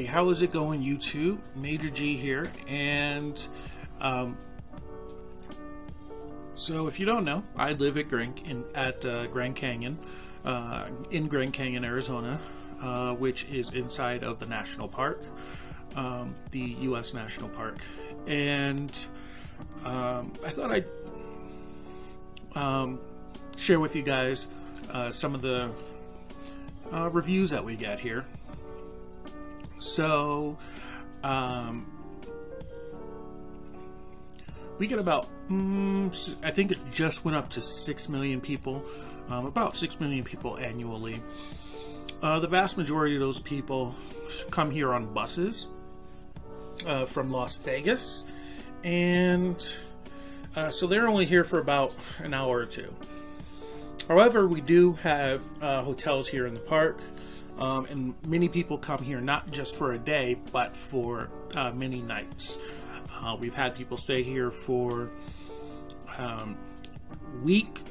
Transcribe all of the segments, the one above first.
how is it going, YouTube? Major G here, and so if you don't know, I live at Grand Canyon, in Grand Canyon, Arizona, which is inside of the national park, the U.S. National Park, and I thought I'd share with you guys some of the reviews that we get here. So we get about I think it just went up to 6 million people, about 6 million people annually. The vast majority of those people come here on buses from Las Vegas, and so they're only here for about an hour or two. However, we do have hotels here in the park, and many people come here not just for a day, but for many nights. We've had people stay here for a week,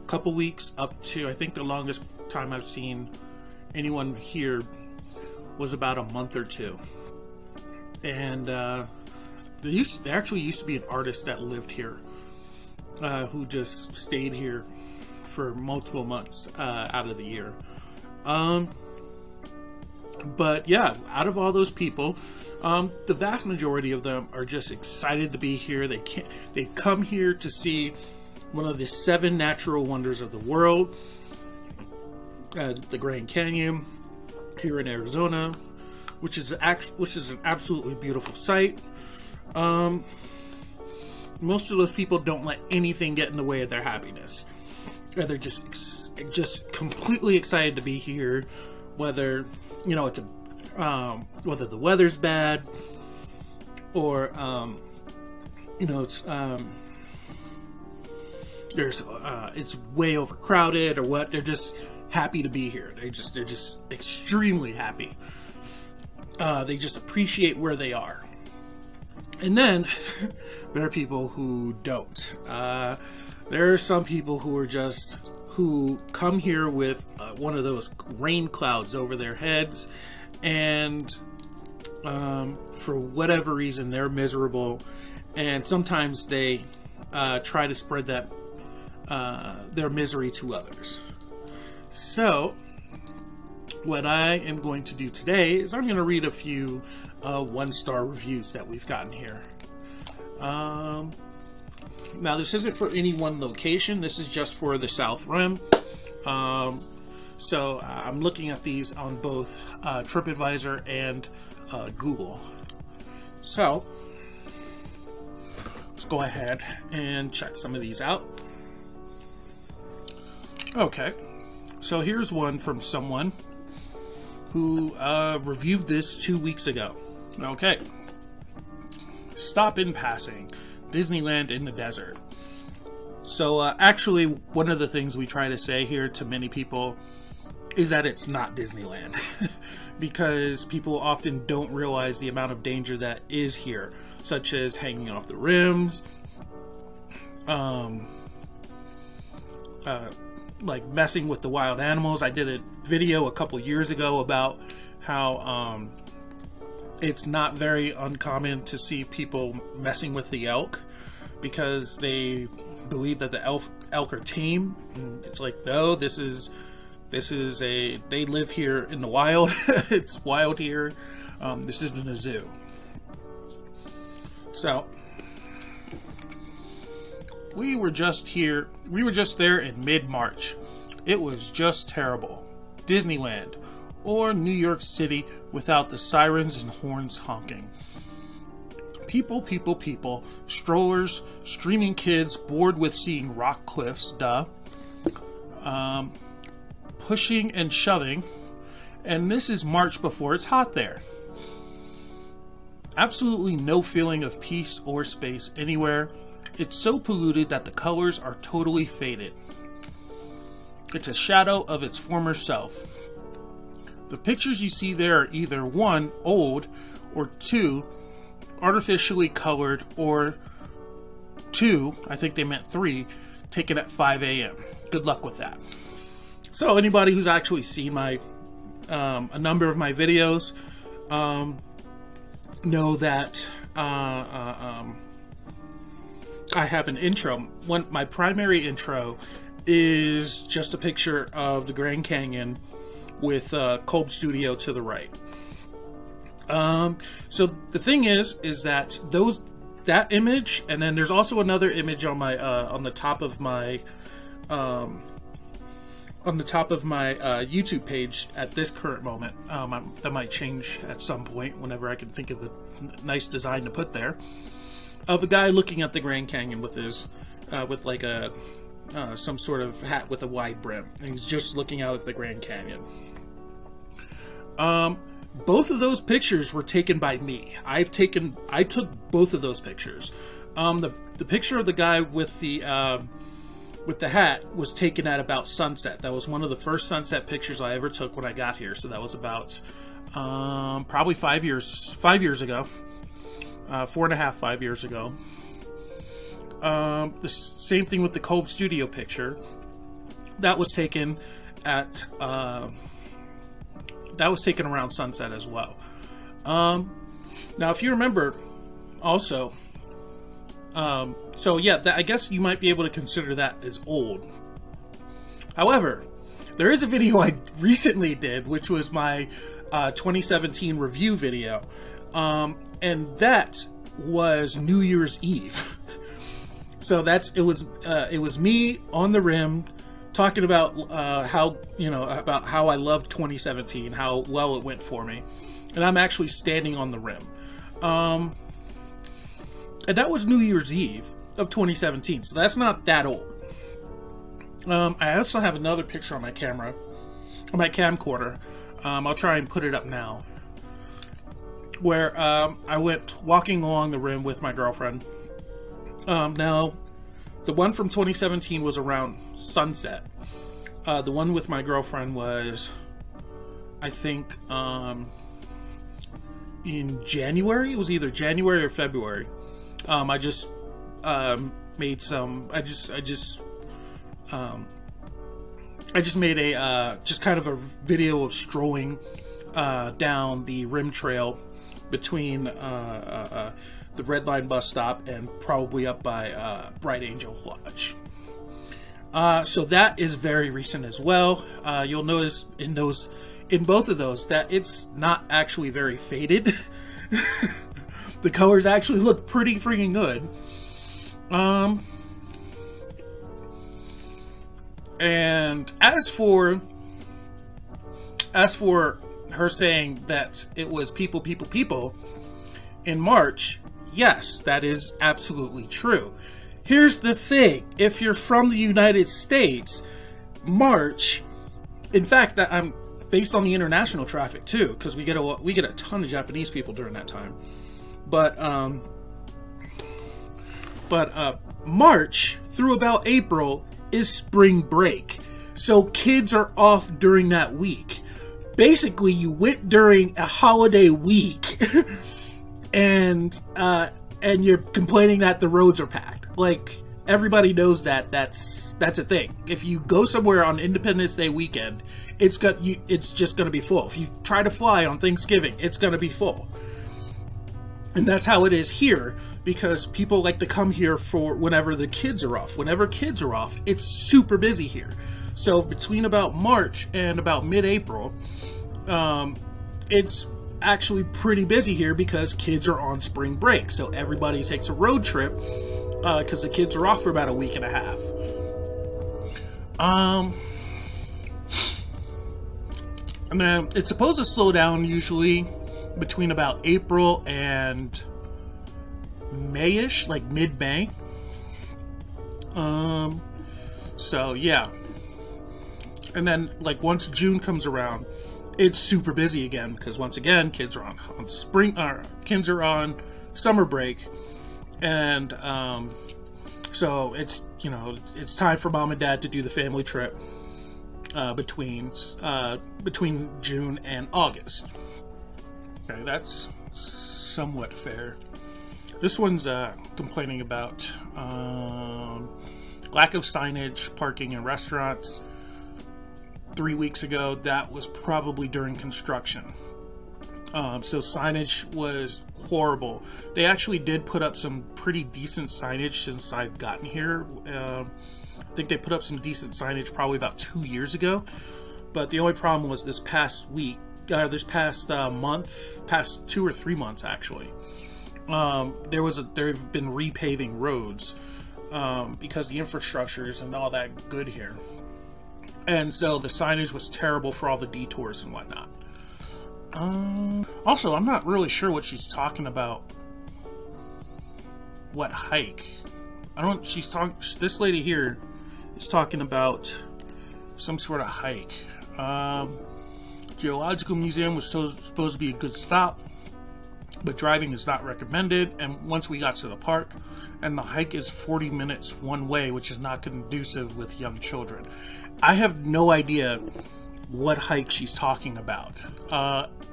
couple weeks, up to, I think the longest time I've seen anyone here was about a month or two. And there actually used to be an artist that lived here who just stayed here for multiple months out of the year. But yeah, out of all those people, the vast majority of them are just excited to be here. They come here to see one of the 7 natural wonders of the world, the Grand Canyon here in Arizona, which is an absolutely beautiful sight. Most of those people don't let anything get in the way of their happiness. They're just completely excited to be here, whether it's whether the weather's bad or it's way overcrowded or what. They're just happy to be here. They're just extremely happy. They just appreciate where they are. And then there are people who don't. There are some people who come here with one of those rain clouds over their heads, and for whatever reason they're miserable, and sometimes they try to spread that their misery to others. So what I am going to do today is I'm going to read a few 1-star reviews that we've gotten here. Now, this isn't for any one location. This is just for the South Rim. So I'm looking at these on both TripAdvisor and Google. So let's go ahead and check some of these out. Okay, so here's one from someone who reviewed this 2 weeks ago. Okay. Stop in passing. Disneyland in the desert. So actually, one of the things we try to say here to many people is that it's not Disneyland. Because people often don't realize the amount of danger that is here, such as hanging off the rims, like messing with the wild animals. I did a video a couple years ago about how it's not very uncommon to see people messing with the elk because they believe that the elk are tame. And it's like, no, they live here in the wild. It's wild here. This isn't a zoo. So we were just there in mid-March. It was just terrible. Disneyland, or New York City without the sirens and horns honking. People, people, people, strollers, streaming kids bored with seeing rock cliffs, pushing and shoving, and this is March before it's hot there. Absolutely no feeling of peace or space anywhere. It's so polluted that the colors are totally faded. It's a shadow of its former self. The pictures you see there are either 1, old, or 2, artificially colored, or 2, I think they meant 3, taken at 5 a.m. Good luck with that. So anybody who's actually seen my a number of my videos know that I have an intro. My primary intro is just a picture of the Grand Canyon with Kolb Studio to the right. So the thing is that that image, and then there's also another image on my on the top of my YouTube page at this current moment. That might change at some point whenever I can think of a nice design to put there, of a guy looking at the Grand Canyon with his with like a some sort of hat with a wide brim, and he's just looking out at the Grand Canyon. Both of those pictures were taken by me. I took both of those pictures. The picture of the guy with the hat was taken at about sunset. That was one of the first sunset pictures I ever took when I got here. So that was about probably 5 years ago, 4.5, 5 years ago. The same thing with the Kolb Studio picture. That was taken at around sunset as well. Now, if you remember, also, so yeah, I guess you might be able to consider that as old. However, there is a video I recently did, which was my 2017 review video, and that was New Year's Eve. So it was me on the rim talking about about how I loved 2017, how well it went for me, and I'm actually standing on the rim. And that was New Year's Eve of 2017, so that's not that old. I also have another picture on my camera, on my camcorder. I'll try and put it up now, where I went walking along the rim with my girlfriend. Now, the one from 2017 was around sunset. The one with my girlfriend was, I think, in January. It was either January or February. I just made some. I just made a just kind of a video of strolling down the rim trail between the Red Line bus stop and probably up by Bright Angel Lodge. So that is very recent as well. You'll notice in both of those that it's not actually very faded. The colors actually look pretty freaking good. And as for her saying that it was people in March, yes, that is absolutely true. Here's the thing: if you're from the United States, March, in fact, I'm based on the international traffic too, because we get a ton of Japanese people during that time. But March through about April is spring break, so kids are off during that week. Basically, you went during a holiday week, and you're complaining that the roads are packed. Like, everybody knows that's a thing. If you go somewhere on Independence Day weekend, it's just gonna be full. If you try to fly on Thanksgiving, it's gonna be full. And that's how it is here, because people like to come here for whenever the kids are off. Whenever kids are off, it's super busy here. So between about March and about mid-April, it's actually pretty busy here because kids are on spring break. So everybody takes a road trip because the kids are off for about a week and a half. And then it's supposed to slow down usually between about April and May-ish, like mid-May. So yeah. And then like once June comes around, it's super busy again because once again kids are on summer break, and so it's it's time for mom and dad to do the family trip between June and August. Okay, that's somewhat fair. This one's complaining about lack of signage, parking in restaurants. 3 weeks ago, that was probably during construction. So signage was horrible. They actually did put up some pretty decent signage since I've gotten here. I think they put up some decent signage probably about 2 years ago. But the only problem was this past past 2 or 3 months actually. They've been repaving roads because the infrastructure isn't all that good here. And so the signage was terrible for all the detours and whatnot. Also, I'm not really sure what she's talking about. What hike? This lady here is talking about some sort of hike. Geological Museum was supposed to be a good stop, but driving is not recommended. And once we got to the park, and the hike is 40 minutes one way, which is not conducive with young children. I have no idea what hike she's talking about.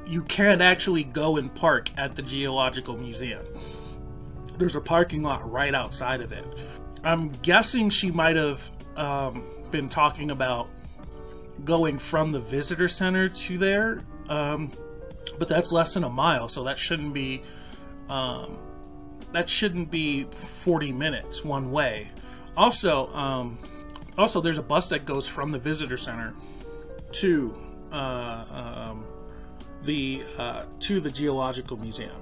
You can't actually go and park at the Geological Museum. There's a parking lot right outside of it. I'm guessing she might have been talking about going from the visitor center to there, but that's less than a mile, so that shouldn't be 40 minutes one way. Also, there's a bus that goes from the visitor center to the Geological Museum.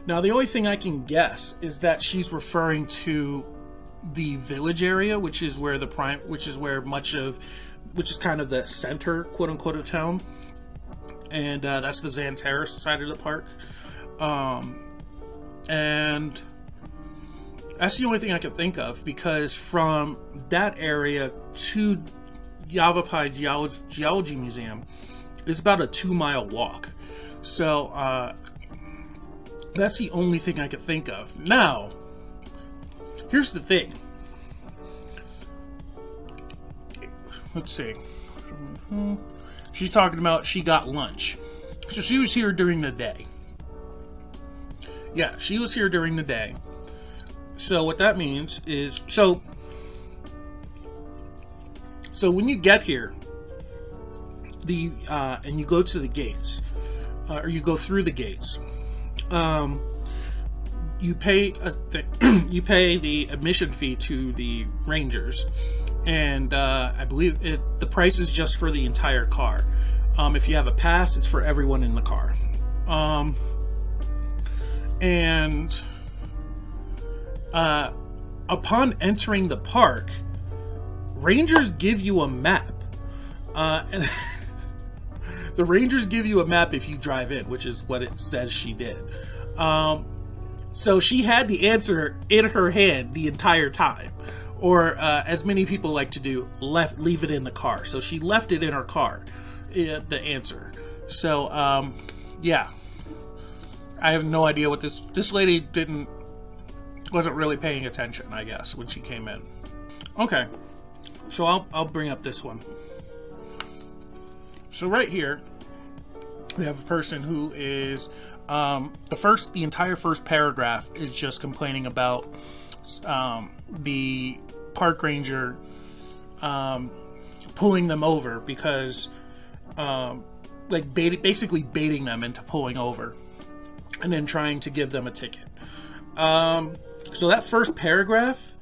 Now, the only thing I can guess is that she's referring to the village area, which is kind of the center, quote unquote, of town, and that's the Xanterra side of the park, and that's the only thing I can think of, because from that area to Yavapai Geology Museum is about a 2-mile walk. So that's the only thing I could think of. Now, here's the thing. Let's see. She's talking about she got lunch. So she was here during the day. Yeah, she was here during the day. So what that means is, so when you get here, and you go to the gates, or you go through the gates, you pay the admission fee to the rangers, and I believe the price is just for the entire car. If you have a pass, it's for everyone in the car. And upon entering the park, rangers give you a map. And the rangers give you a map if you drive in, which is what it says she did. So she had the answer in her hand the entire time. Or, as many people like to do, leave it in the car. So she left it in her car, the answer. So, yeah. I have no idea what this lady wasn't really paying attention, I guess, when she came in. Okay. So I'll bring up this one. So right here, we have a person who is, the entire first paragraph is just complaining about the park ranger pulling them over because, basically baiting them into pulling over and then trying to give them a ticket. So that first paragraph,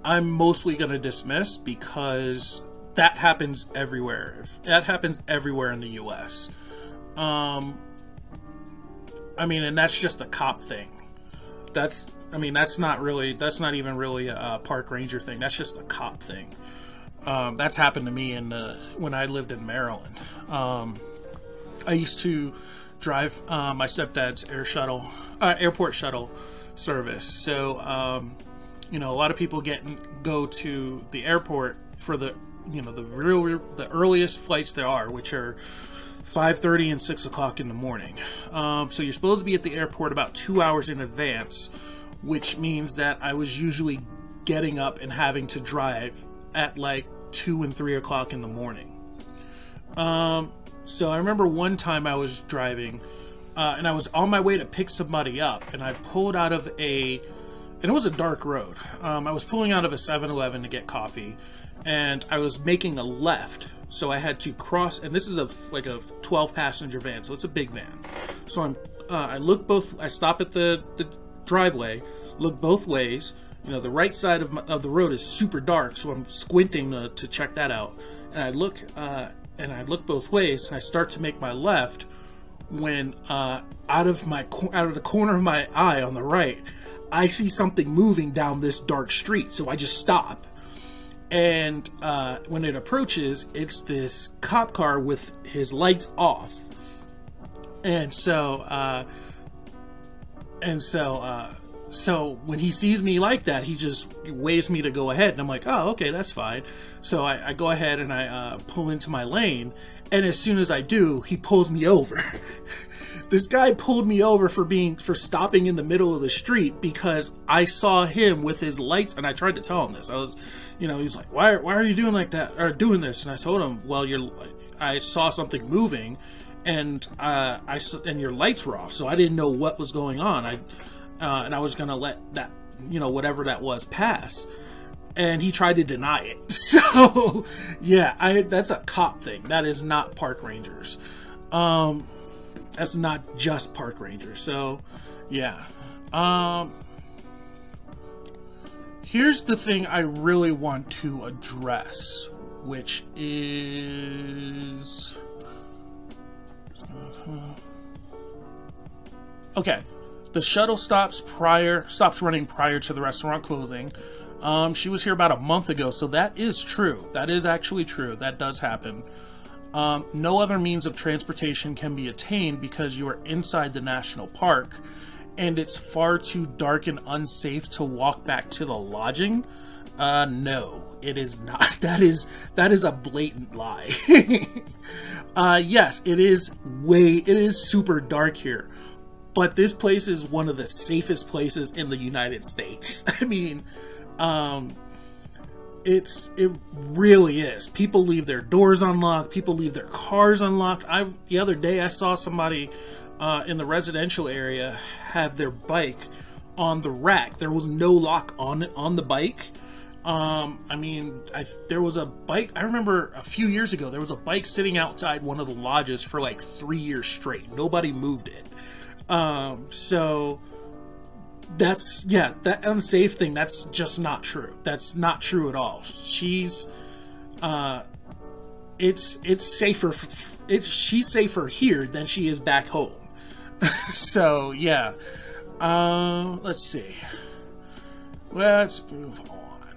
I'm mostly going to dismiss because that happens everywhere. That happens everywhere in the U.S. And that's just a cop thing. That's not even really a park ranger thing. That's just a cop thing. That's happened to me when I lived in Maryland. I used to drive my stepdad's airport shuttle service. So, a lot of people go to the airport for the earliest flights there are, which are 5:30 and 6 o'clock in the morning. So you're supposed to be at the airport about 2 hours in advance, which means that I was usually getting up and having to drive at like 2 and 3 o'clock in the morning. So I remember one time I was driving, and I was on my way to pick somebody up, and I pulled out of and it was a dark road. I was pulling out of a 7-Eleven to get coffee, and I was making a left So I had to cross, and this is like a 12-passenger van, so it's a big van. So I stop at the driveway, look both ways. You know, the right side of the road is super dark, so I'm squinting to check that out. And I look both ways, and I start to make my left when out of the corner of my eye on the right, I see something moving down this dark street. So I just stop. And when it approaches, it's this cop car with his lights off. And so when he sees me like that, he just waves me to go ahead. And I'm like, oh, okay, that's fine. So I go ahead and I pull into my lane. And as soon as I do, he pulls me over. This guy pulled me over for stopping in the middle of the street because I saw him with his lights, and I tried to tell him this. I was, he's like, why are you doing like that or doing this? And I told him, well, I saw something moving, and your lights were off, so I didn't know what was going on. And I was gonna let that, whatever that was, pass. And he tried to deny it. So yeah, that's a cop thing. That is not park rangers. That's not just park rangers. So yeah. Here's the thing I really want to address, which is okay. The shuttle stops running prior to the restaurant closing. She was here about a month ago, so that is true. That is actually true. That does happen. No other means of transportation can be attained because you are inside the national park, and it's far too dark and unsafe to walk back to the lodging. No, it is not. That is a blatant lie. Yes, it is super dark here. But this place is one of the safest places in the United States. I mean, it really is. People leave their doors unlocked. People leave their cars unlocked. The other day I saw somebody in the residential area have their bike on the rack. There was no lock on the bike. There was a bike. I remember a few years ago there was a bike sitting outside one of the lodges for like 3 years straight. Nobody moved it. So that unsafe thing, that's just not true. That's not true at all. She's safer. She's safer here than she is back home. So yeah. Let's see. Let's move on.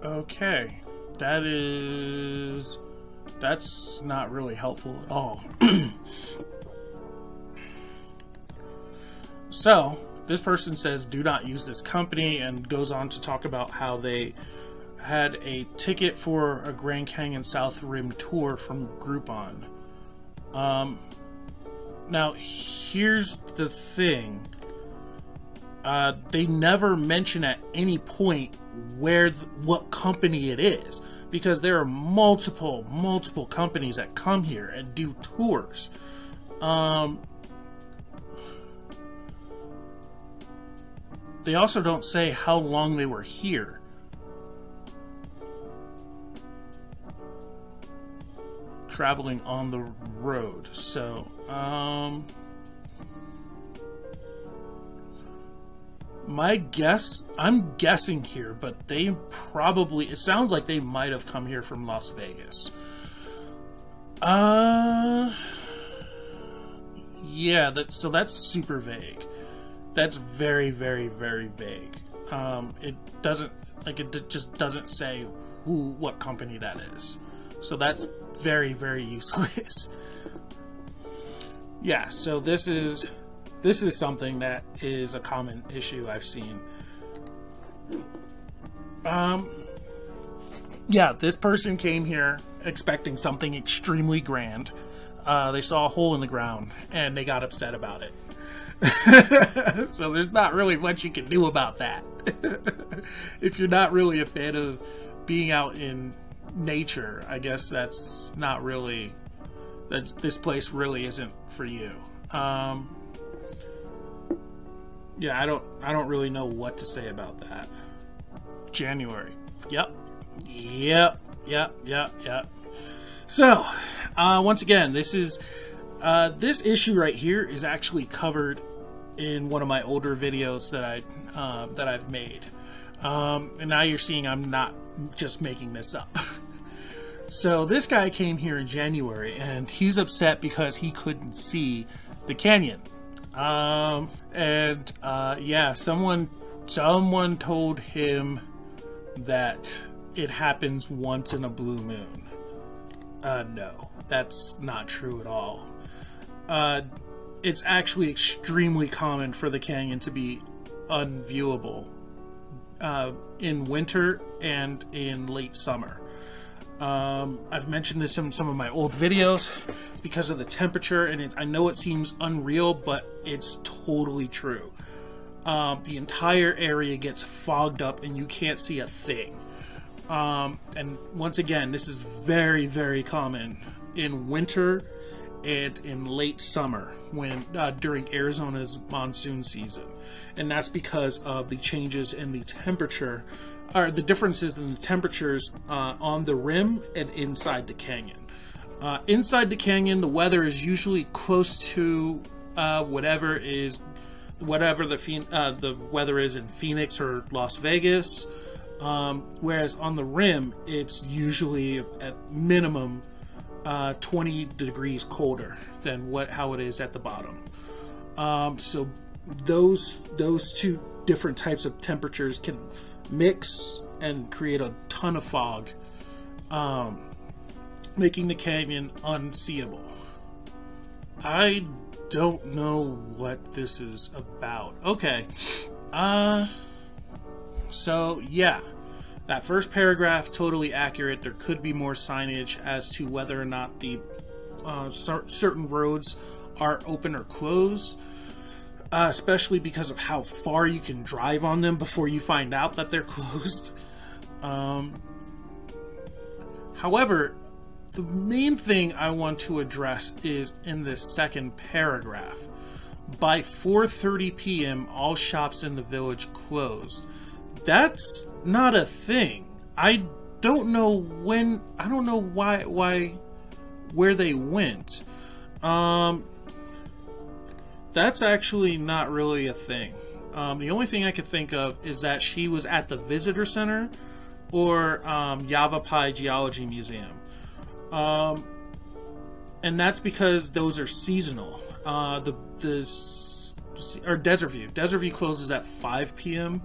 Okay. That's not really helpful at all. So, this person says, do not use this company, and goes on to talk about how they had a ticket for a Grand Canyon South Rim tour from Groupon. Now, here's the thing. They never mention at any point what company it is, because there are multiple companies that come here and do tours. They also don't say how long they were here. Traveling on the road. So, my guess, I'm guessing here, but it sounds like they might have come here from Las Vegas. Yeah, so that's super vague. That's very, very, very vague. It just doesn't say what company that is. So that's very, very useless. Yeah, so this is something that is a common issue I've seen. Yeah, this person came here expecting something extremely grand. They saw a hole in the ground and they got upset about it. So there's not really much you can do about that. If you're not really a fan of being out in nature, I guess that's not really, this place really isn't for you. Yeah, I don't really know what to say about that. January. Yep. So, once again, this issue right here is actually covered in one of my older videos that I've made, and now you're seeing I'm not just making this up. So this guy came here in January, and he's upset because he couldn't see the canyon. Yeah, someone told him that it happens once in a blue moon. No, that's not true at all. It's actually extremely common for the canyon to be unviewable in winter and in late summer. I've mentioned this in some of my old videos because of the temperature, and I know it seems unreal, but it's totally true. The entire area gets fogged up and you can't see a thing. And once again, this is very, very common in winter and in late summer when during Arizona's monsoon season. And that's because of the changes in the temperature, or the differences in the temperatures on the rim and inside the canyon. Inside the canyon, the weather is usually close to whatever the weather is in Phoenix or Las Vegas. Whereas on the rim, it's usually at minimum 20 degrees colder than how it is at the bottom. So those two different types of temperatures can mix and create a ton of fog, making the canyon unseeable. I don't know what this is about. Okay. So yeah, that first paragraph, totally accurate. There could be more signage as to whether or not the certain roads are open or closed, especially because of how far you can drive on them before you find out that they're closed. However, the main thing I want to address is in this second paragraph. By 4:30 p.m., all shops in the village closed. That's not a thing. I don't know when. I don't know where they went. That's actually not really a thing. The only thing I could think of is that she was at the visitor center or Yavapai Geology Museum. And that's because those are seasonal. Or Desert View. Desert View closes at 5 p.m.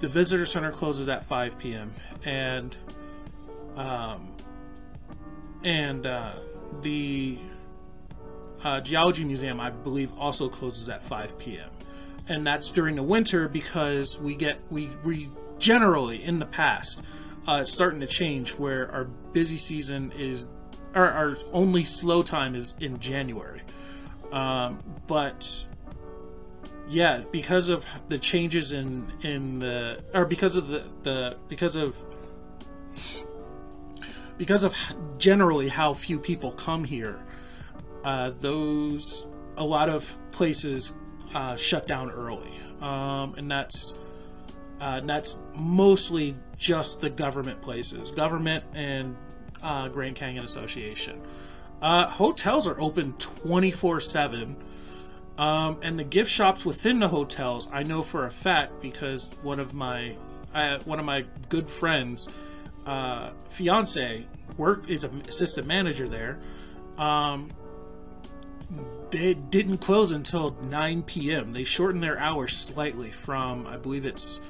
The visitor center closes at 5 p.m. And the Geology Museum, I believe, also closes at 5 p.m. And that's during the winter because we generally in the past it's starting to change where our busy season is, our only slow time is in January. But yeah, because of the changes because of generally how few people come here, a lot of places shut down early, and that's mostly just the government places, government and Grand Canyon Association. Hotels are open 24/7, and the gift shops within the hotels, I know for a fact because one of my good friends' fiance is an assistant manager there. They didn't close until 9 p.m. They shortened their hours slightly from, I believe it's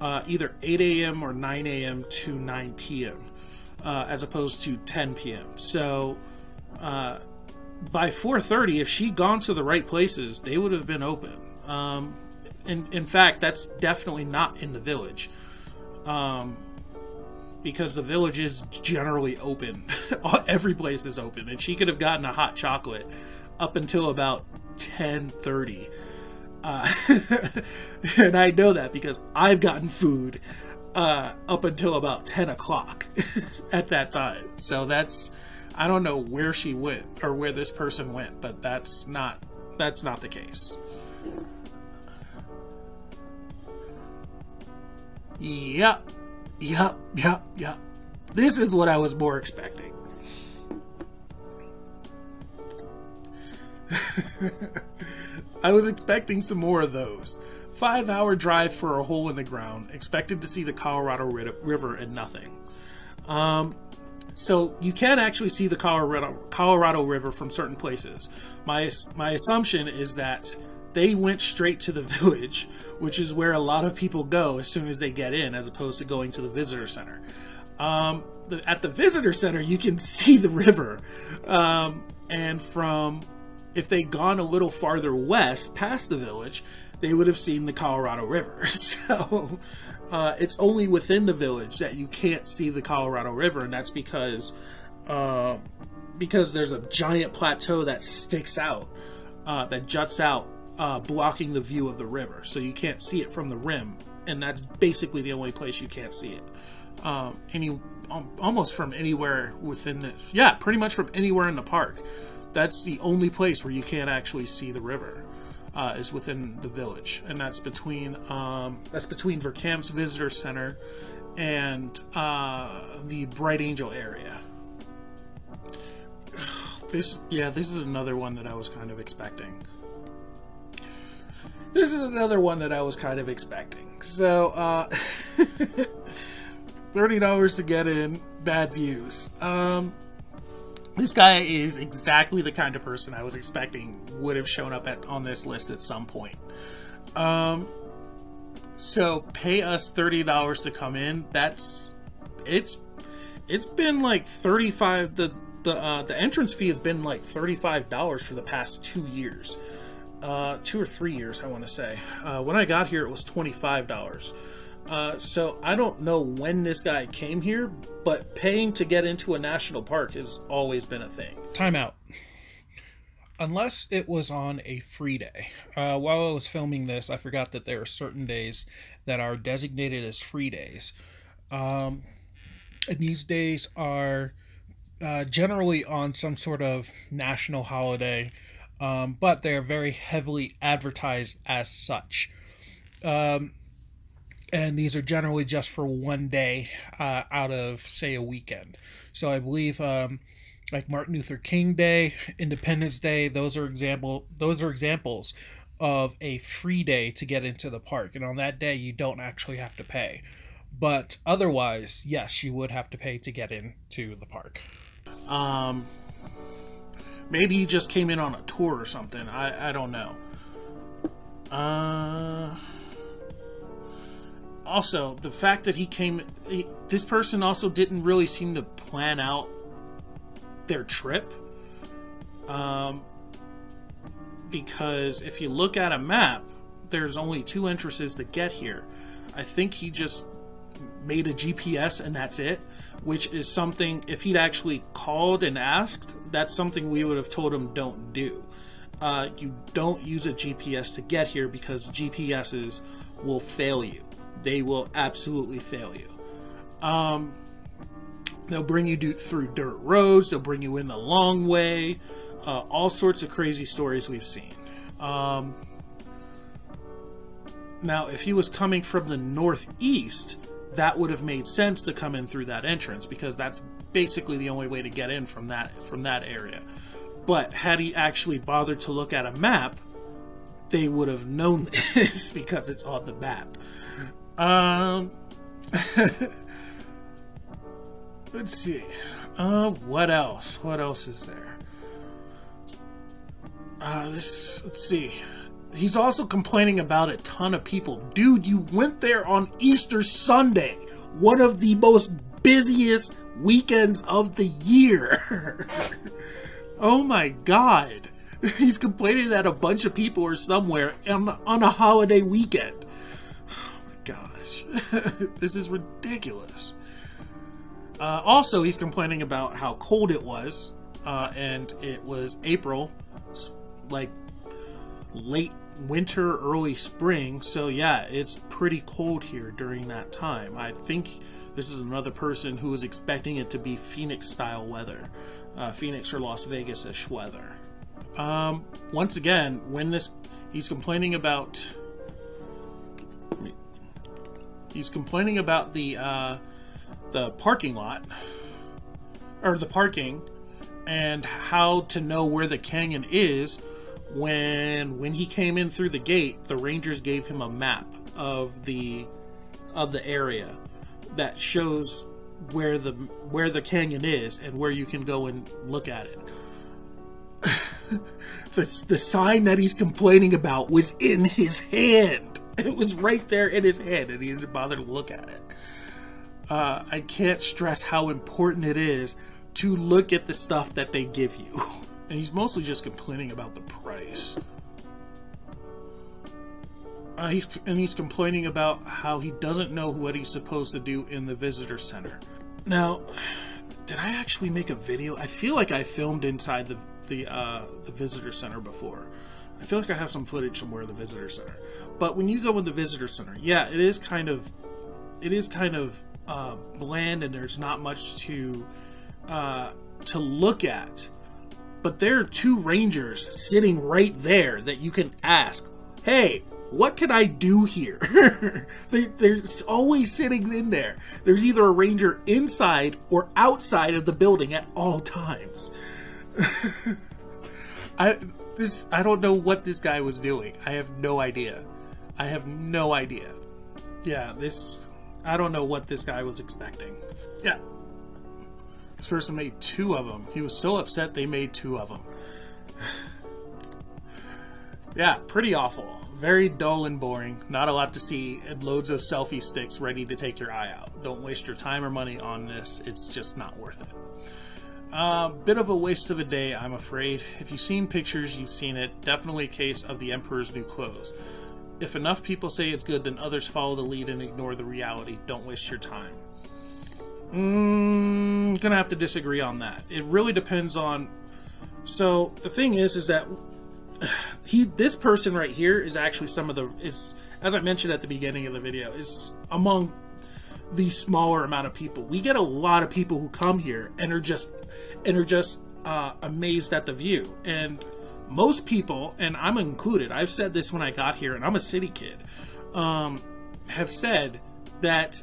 either 8 a.m. or 9 a.m. to 9 p.m. As opposed to 10 p.m. So by 4:30, if she'd gone to the right places, they would have been open. In fact, that's definitely not in the village. Because the village is generally open. Every place is open, and she could have gotten a hot chocolate up until about 10:30. And I know that because I've gotten food up until about 10 o'clock at that time. So I don't know where she went or where this person went, but that's not the case. Yep. This is what I was more expecting. I was expecting some more of those. 5-hour drive for a hole in the ground. Expected to see the Colorado River and nothing. So you can actually see the Colorado River from certain places. My assumption is that they went straight to the village, which is where a lot of people go as soon as they get in, as opposed to going to the visitor center. At the visitor center, you can see the river. And if they'd gone a little farther west, past the village, they would have seen the Colorado River. So it's only within the village that you can't see the Colorado River, and that's because there's a giant plateau that sticks out, that juts out, blocking the view of the river. So you can't see it from the rim, and that's basically the only place you can't see it. Almost from anywhere within pretty much from anywhere in the park. That's the only place where you can't actually see the river, is within the village, and that's between Verkamp's Visitor Center and the Bright Angel area. This is another one that I was kind of expecting. So, $30 to get in, bad views. This guy is exactly the kind of person I was expecting would have shown up on this list at some point. So pay us $30 to come in. It's been like $35. The entrance fee has been like $35 for the past 2 years, 2 or 3 years, I want to say. When I got here, it was $25. So I don't know when this guy came here, but paying to get into a national park has always been a thing. Time out. Unless it was on a free day. While I was filming this, I forgot that there are certain days that are designated as free days. And these days are generally on some sort of national holiday, but they're very heavily advertised as such. And these are generally just for one day out of, say, a weekend. So I believe like Martin Luther King Day, Independence Day, those are examples of a free day to get into the park. And on that day, you don't actually have to pay. But otherwise, yes, you would have to pay to get into the park. Maybe you just came in on a tour or something. I don't know. Also, the fact that this person also didn't really seem to plan out their trip. Because if you look at a map, there's only 2 entrances to get here. I think he just made a GPS and that's it, which is something, if he'd actually called and asked, that's something we would have told him don't do. You don't use a GPS to get here because GPSs will fail you. They will absolutely fail you. They'll bring you through dirt roads. They'll bring you in the long way. All sorts of crazy stories we've seen. Now, if he was coming from the northeast, that would have made sense to come in through that entrance because that's basically the only way to get in from that area. But had he actually bothered to look at a map, they would have known this because it's on the map. Let's see. What else? What else is there? Let's see. He's also complaining about a ton of people. Dude, you went there on Easter Sunday, one of the most busiest weekends of the year. Oh my God. He's complaining that a bunch of people are somewhere on a holiday weekend. Oh my gosh. This is ridiculous. Also, he's complaining about how cold it was, and it was April, like late winter, early spring, so yeah, it's pretty cold here during that time. I think this is another person who was expecting it to be Phoenix-style weather. Phoenix or Las Vegas-ish weather. Once again, he's complaining about the parking lot, or the parking, and how to know where the canyon is. when he came in through the gate, the rangers gave him a map of the area that shows where the canyon is and where you can go and look at it. The sign that he's complaining about was in his hand. It was right there in his hand, and he didn't bother to look at it. I can't stress how important it is to look at the stuff that they give you. And he's mostly just complaining about the price. He's complaining about how he doesn't know what he's supposed to do in the visitor center. Now, did I actually make a video? I feel like I filmed inside the visitor center before. I feel like I have some footage somewhere in the visitor center. But when you go in the visitor center, yeah, it is kind of bland, and there's not much to look at. But there are two rangers sitting right there that you can ask, hey, what can I do here? They're always sitting in there. There's either a ranger inside or outside of the building at all times. I don't know what this guy was doing. I have no idea. Yeah, I don't know what this guy was expecting. Yeah. This person made 2 of them. He was so upset they made 2 of them. Yeah, pretty awful. Very dull and boring. Not a lot to see, and loads of selfie sticks ready to take your eye out. Don't waste your time or money on this. It's just not worth it. Bit of a waste of a day, I'm afraid. If you've seen pictures, you've seen it. Definitely a case of the emperor's new clothes. If enough people say it's good, then others follow the lead and ignore the reality. Don't waste your time. Gonna have to disagree on that. It really depends on... So, the thing is that this person right here is actually as I mentioned at the beginning of the video, is among the smaller amount of people. We get a lot of people who come here and are just amazed at the view. And most people, and I'm included, I've said this when I got here, and I'm a city kid, have said that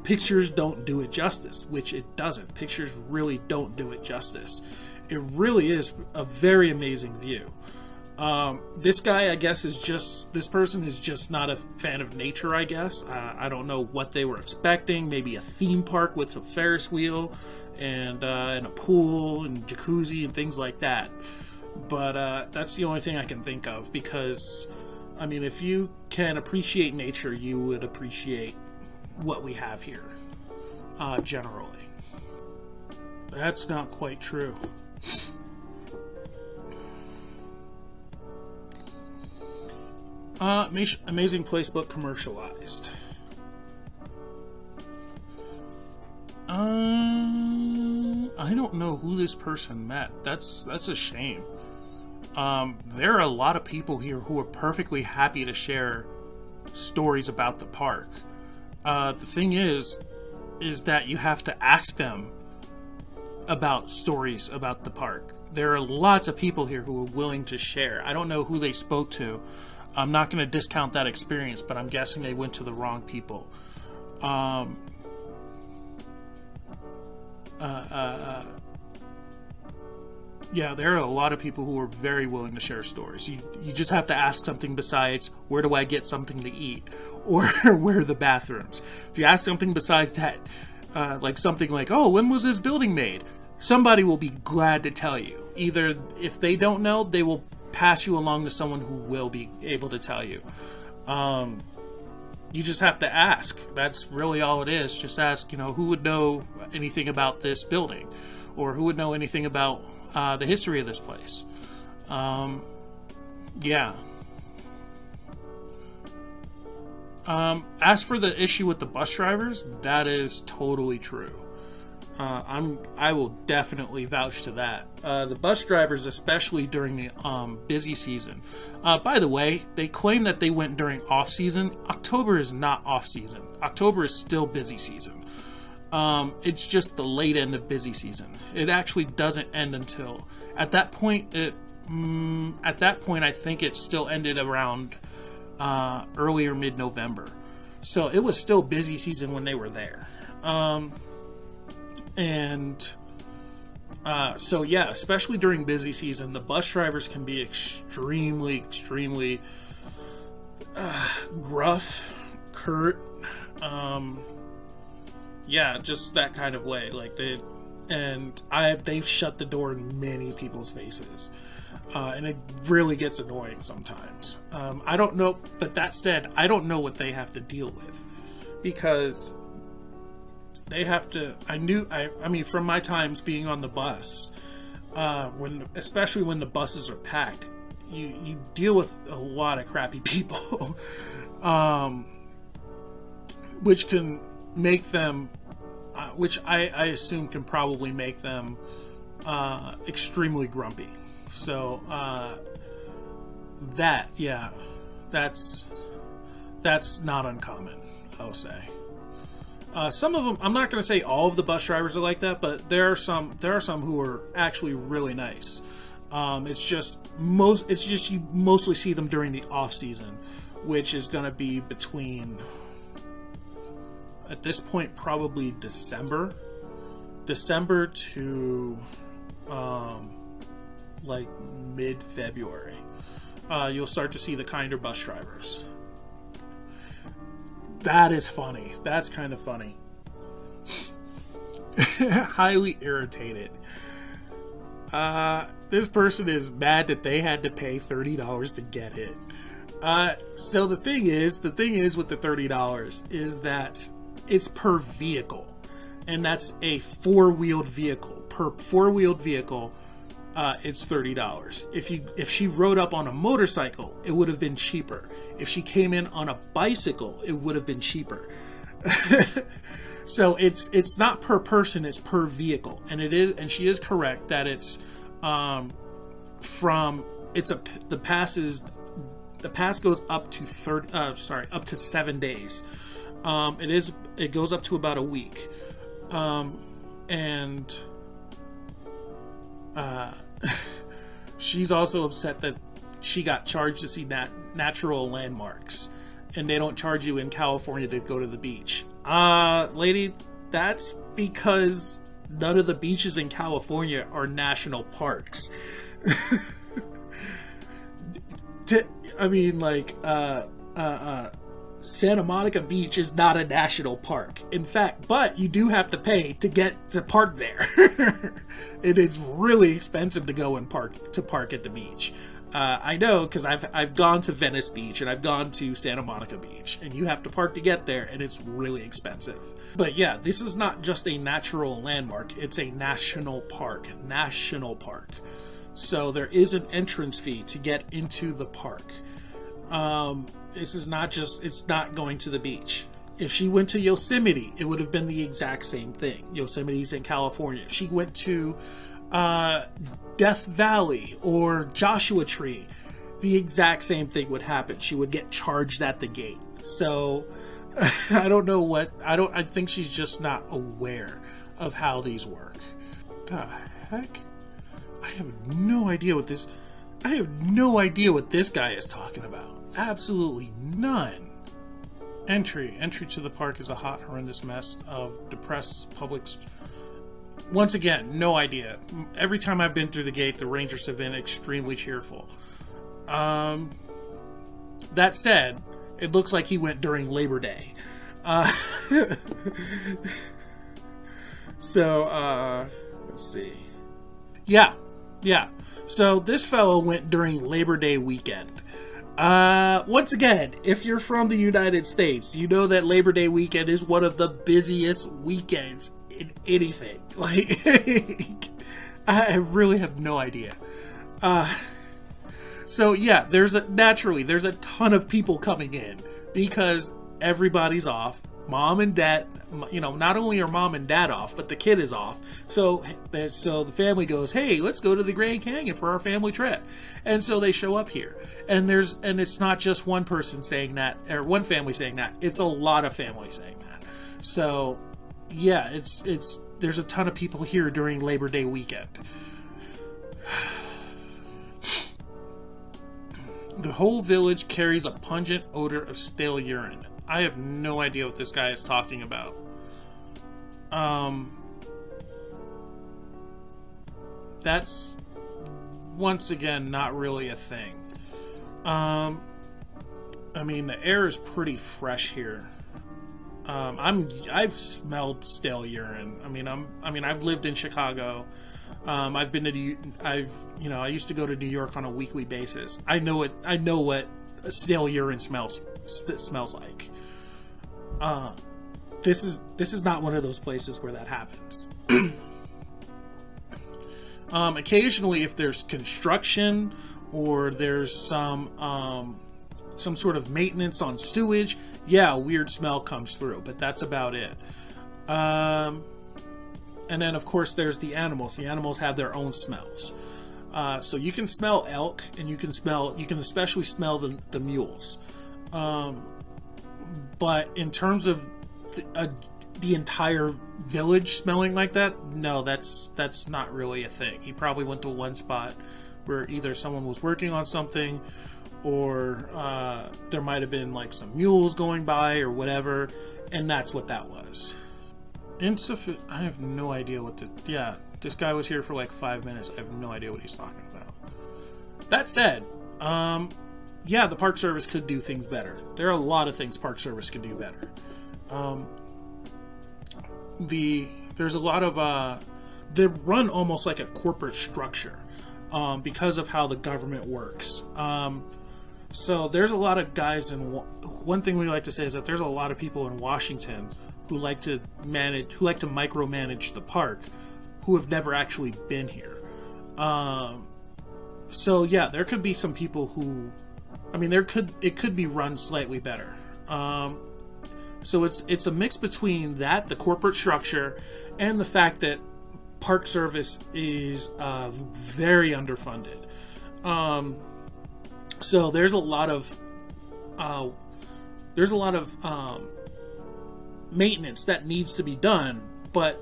pictures don't do it justice, which it doesn't. Pictures really don't do it justice. It really is a very amazing view. This guy, I guess, this person is just not a fan of nature, I guess. I don't know what they were expecting. Maybe a theme park with a Ferris wheel and a pool and jacuzzi and things like that. But that's the only thing I can think of, because, I mean, if you can appreciate nature, you would appreciate what we have here, generally. That's not quite true. Amazing place, but commercialized. I don't know who this person met. That's a shame. There are a lot of people here who are perfectly happy to share stories about the park. The thing is that you have to ask them about stories about the park. There are lots of people here who are willing to share. I don't know who they spoke to. I'm not going to discount that experience, but I'm guessing they went to the wrong people. Yeah, there are a lot of people who are very willing to share stories. You just have to ask something besides, where do I get something to eat? Or where are the bathrooms? If you ask something besides that, like something like, oh, when was this building made? Somebody will be glad to tell you. Either if they don't know, they will pass you along to someone who will be able to tell you. You just have to ask. That's really all it is. Just ask, who would know anything about this building? Or who would know anything about the history of this place? Yeah. As for the issue with the bus drivers, that is totally true. I will definitely vouch to that. The bus drivers, especially during the busy season. By the way, they claim that they went during off-season. October is not off-season. October is still busy season. It's just the late end of busy season. It actually doesn't end until... At that point, I think it still ended around early or mid-November. So it was still busy season when they were there. So yeah, especially during busy season, the bus drivers can be extremely gruff, curt, yeah, just that kind of way. Like they've shut the door in many people's faces, and it really gets annoying sometimes. I don't know, but that said, I don't know what they have to deal with, because they have to. I mean, from my times being on the bus, especially when the buses are packed, you deal with a lot of crappy people, which can make them, which I assume can probably make them extremely grumpy. So that's not uncommon, I'll say. Some of them, I'm not going to say all of the bus drivers are like that, but there are some who are actually really nice. It's just you mostly see them during the off season, which is going to be between, at this point, probably December to like mid-February. You'll start to see the kinder bus drivers. That is funny. That's kind of funny. Highly irritated. This person is mad that they had to pay $30 to get it. So the thing is with the $30 is that it's per vehicle, and that's a four-wheeled vehicle. Per four-wheeled vehicle, it's $30. If she rode up on a motorcycle, it would have been cheaper. If she came in on a bicycle, it would have been cheaper. So it's not per person, it's per vehicle, and she is correct that it's the pass goes up to 7 days. It goes up to about a week, and she's also upset that she got charged to see natural landmarks, and they don't charge you in California to go to the beach. Lady, that's because none of the beaches in California are national parks. I mean, like, Santa Monica Beach is not a national park. In fact, but you do have to pay to get to park there. It is really expensive to go and park at the beach. I know, because I've gone to Venice Beach and I've gone to Santa Monica Beach, and you have to park to get there, and it's really expensive. But yeah, this is not just a natural landmark; it's a national park. So there is an entrance fee to get into the park. This is not just, it's not going to the beach. If she went to Yosemite, it would have been the exact same thing. Yosemite's in California. If she went to Death Valley or Joshua Tree, the exact same thing would happen. She would get charged at the gate. So I think she's just not aware of how these work. The heck? I have no idea what this guy is talking about. Absolutely none. Entry to the park is a hot, horrendous mess of depressed publics. Once again, no idea. Every time I've been through the gate, the rangers have been extremely cheerful. That said, it looks like he went during Labor Day. So, let's see. Yeah. So this fellow went during Labor Day weekend. Once again, if you're from the United States, you know that Labor Day weekend is one of the busiest weekends in anything. Like, I really have no idea. So yeah, there's a ton of people coming in because everybody's off. Mom and dad, not only are mom and dad off, but the kid is off. So the family goes, hey, let's go to the Grand Canyon for our family trip. And so they show up here. And it's not just one person saying that, or one family saying that. It's a lot of families saying that. So yeah, there's a ton of people here during Labor Day weekend. The whole village carries a pungent odor of stale urine. I have no idea what this guy is talking about. that's once again not really a thing. I mean, the air is pretty fresh here. I've smelled stale urine. I've lived in Chicago. I've been to I used to go to New York on a weekly basis. I know what a stale urine smells like. This is not one of those places where that happens. Occasionally, if there's construction or there's some sort of maintenance on sewage, yeah, a weird smell comes through, but that's about it. And then, of course, there's the animals. The animals have their own smells. So you can smell elk, and you can especially smell the mules. But in terms of the entire village smelling like that, no, that's not really a thing. He probably went to one spot where either someone was working on something, or there might have been like some mules going by or whatever, and that's what that was. Insufficient. I have no idea what to. Yeah, this guy was here for like 5 minutes. I have no idea what he's talking about. That said, yeah, the Park Service could do things better. There are a lot of things Park Service could do better. There's a lot of they run almost like a corporate structure because of how the government works. So there's a lot of guys one thing we like to say is that there's a lot of people in Washington who like to micromanage the park, who have never actually been here. So yeah, there could be some people who, it could be run slightly better. So it's a mix between that, the corporate structure, and the fact that Park Service is very underfunded. So there's a lot of maintenance that needs to be done, but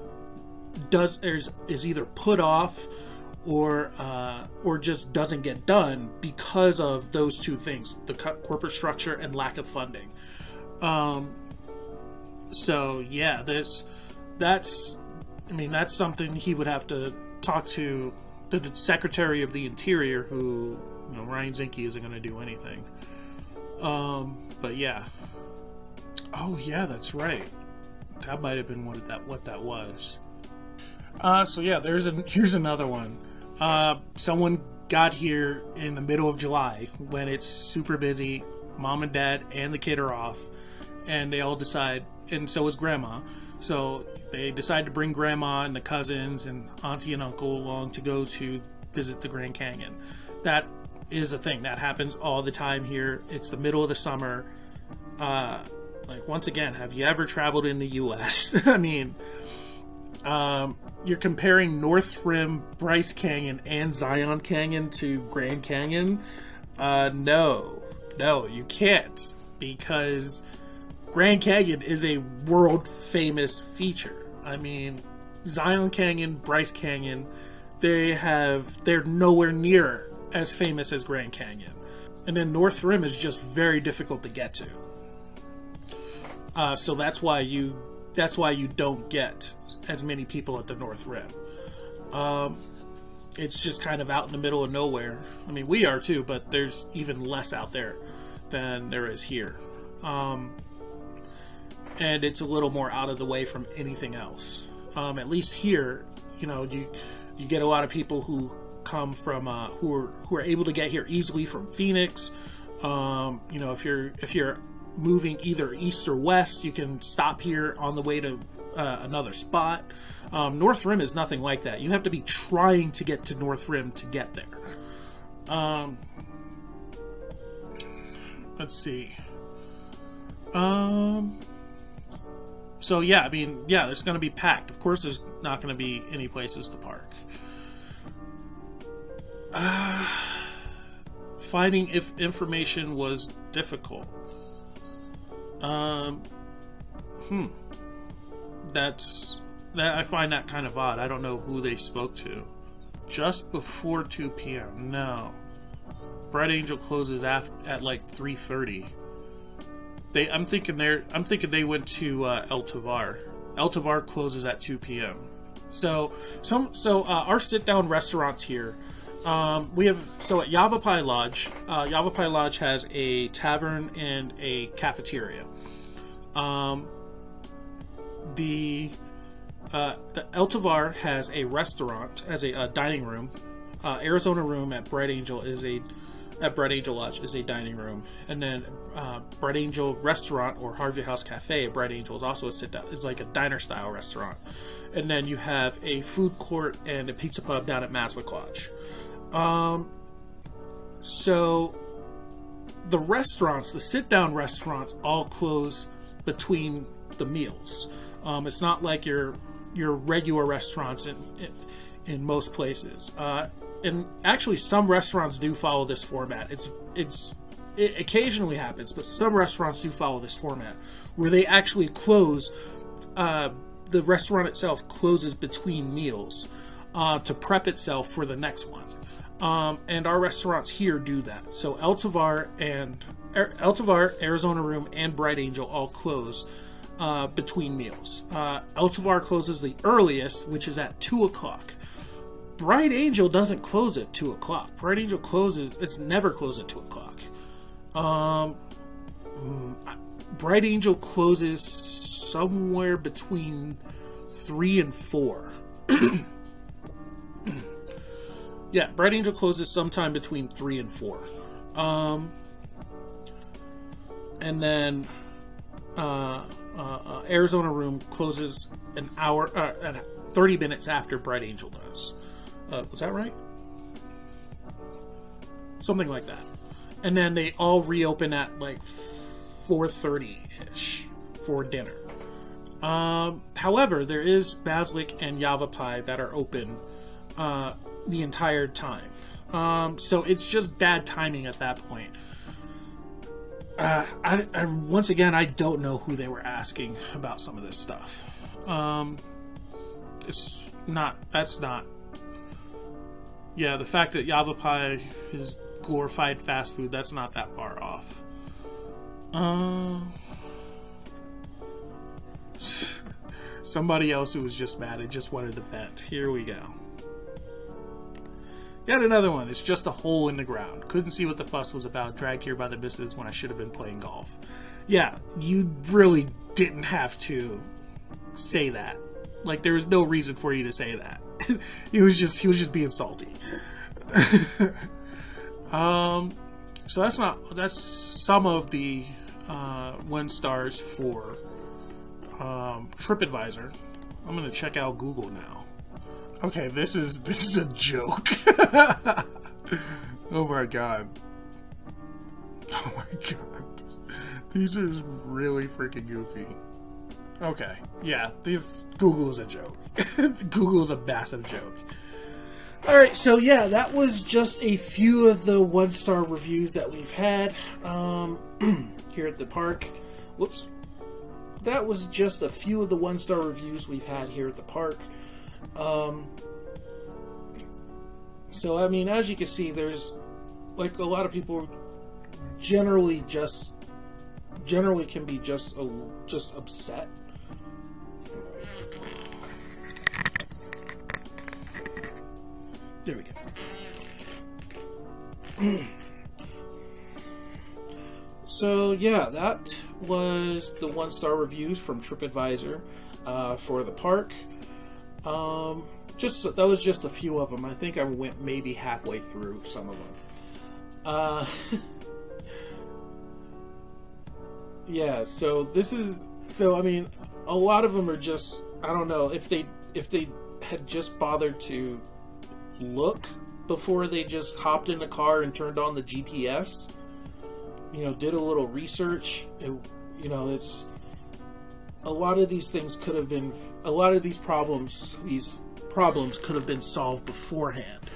is either put off or just doesn't get done because of those two things: the corporate structure and lack of funding. So yeah, that's something he would have to talk to the Secretary of the Interior, who, Ryan Zinke isn't going to do anything. But yeah. Oh yeah, that's right. That might have been what that was. So yeah, here's another one. Someone got here in the middle of July when it's super busy. Mom and Dad and the kid are off, and they all decide, and so is Grandma. So they decide to bring Grandma and the cousins and Auntie and Uncle along to go to visit the Grand Canyon. That is a thing that happens all the time here. It's the middle of the summer. Once again, have you ever traveled in the U.S.? You're comparing North Rim, Bryce Canyon, and Zion Canyon to Grand Canyon? No, you can't, because Grand Canyon is a world famous feature. Zion Canyon, Bryce Canyon, they're nowhere near as famous as Grand Canyon. And then North Rim is just very difficult to get to. So that's why you don't get as many people at the North Rim. It's just kind of out in the middle of nowhere. We are too, but there's even less out there than there is here. And it's a little more out of the way from anything else. At least here, you get a lot of people who come from who are able to get here easily from Phoenix. If you're moving either east or west, you can stop here on the way to another spot. North Rim is nothing like that. You have to be trying to get to North Rim to get there. Let's see. So yeah, it's going to be packed. Of course, there's not going to be any places to park. Finding if information was difficult. I find that kind of odd. I don't know who they spoke to. Just before 2 p.m. No. Bright Angel closes at like 3:30. I'm thinking they went to El Tovar. El Tovar closes at 2 p.m. So our sit-down restaurants here, we have, so at Yavapai Lodge has a tavern and a cafeteria. The El Tovar has a restaurant, has a dining room. Arizona Room at Bright Angel Lodge is a dining room, and then Bright Angel Restaurant or Harvey House Cafe at Bright Angel is also a sit-down. It's like a diner-style restaurant, and then you have a food court and a pizza pub down at Maswick Lodge. So the restaurants, the sit-down restaurants, all close between the meals. It's not like your regular restaurants in most places. And actually, some restaurants do follow this format. It occasionally happens, but some restaurants do follow this format, where they actually close. The restaurant itself closes between meals to prep itself for the next one. And our restaurants here do that. So El Tovar, Arizona Room, and Bright Angel all close between meals. El Tovar closes the earliest, which is at 2 o'clock. Bright Angel doesn't close at 2 o'clock. Bright Angel it's never closed at 2 o'clock. Bright Angel closes somewhere between 3 and 4. Yeah, Bright Angel closes sometime between 3 and 4. And then Arizona Room closes an hour, 30 minutes after Bright Angel does. Was that right? Something like that. And then they all reopen at like 4:30-ish for dinner. However, there is Maswick and Yavapai that are open the entire time. So it's just bad timing at that point. I once again, I don't know who they were asking about some of this stuff. That's not. Yeah, the fact that Yavapai is glorified fast food, that's not that far off. Somebody else who was just mad and just wanted to vent. Here we go. Yet another one. It's just a hole in the ground. Couldn't see what the fuss was about. Dragged here by the missus when I should have been playing golf. Yeah, you really didn't have to say that. Like, there was no reason for you to say that. he was just being salty. So that's some of the 1 stars for TripAdvisor. I'm gonna check out Google now. Okay, this is a joke. Oh my god. Oh my god. These are really freaking goofy. Okay, yeah, Google is a joke. Google is a massive joke. Alright, so yeah, that was just a few of the 1-star reviews that we've had here at the park. Whoops. That was just a few of the 1-star reviews we've had here at the park. So, I mean, as you can see, there's, like, a lot of people generally can be just upset. There we go. So yeah, that was the 1-star reviews from TripAdvisor for the park. That was just a few of them. I think I went maybe halfway through some of them. Yeah, so I mean, a lot of them are just, I don't know, if they had just bothered to look before they just hopped in the car and turned on the GPS, did a little research, it's a lot of these things could have been, a lot of these problems could have been solved beforehand.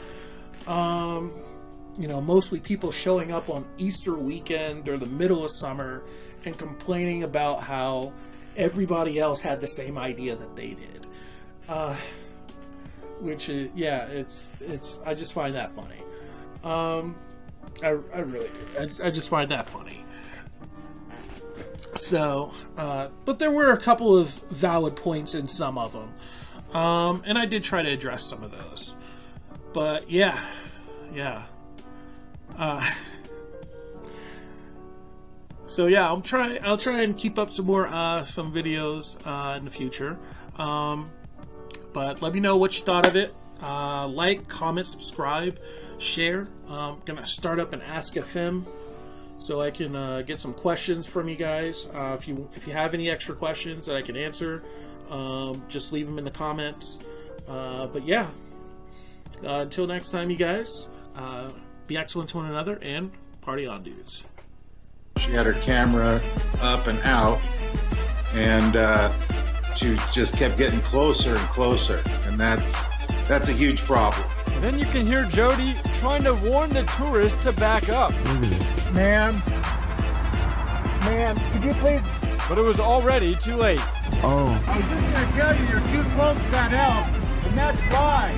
Mostly people showing up on Easter weekend or the middle of summer and complaining about how everybody else had the same idea that they did. Which is, it's I just find that funny. I really do. I just find that funny. So, but there were a couple of valid points in some of them. And I did try to address some of those. But yeah. So yeah, I'll try and keep up some more some videos in the future. But let me know what you thought of it. Like, comment, subscribe, share. I'm gonna start up an Ask FM so I can get some questions from you guys. If you have any extra questions that I can answer, just leave them in the comments. But yeah, until next time, you guys, be excellent to one another and party on, dudes. She had her camera up and out, and she just kept getting closer and closer, and that's a huge problem. And then you can hear Jody trying to warn the tourists to back up. Ma'am, could you please? But it was already too late. Oh. I was just gonna tell you you're too close to that elk, and that's why.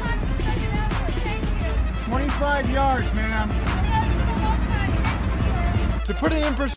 25 yards, ma'am. To put it in perspective,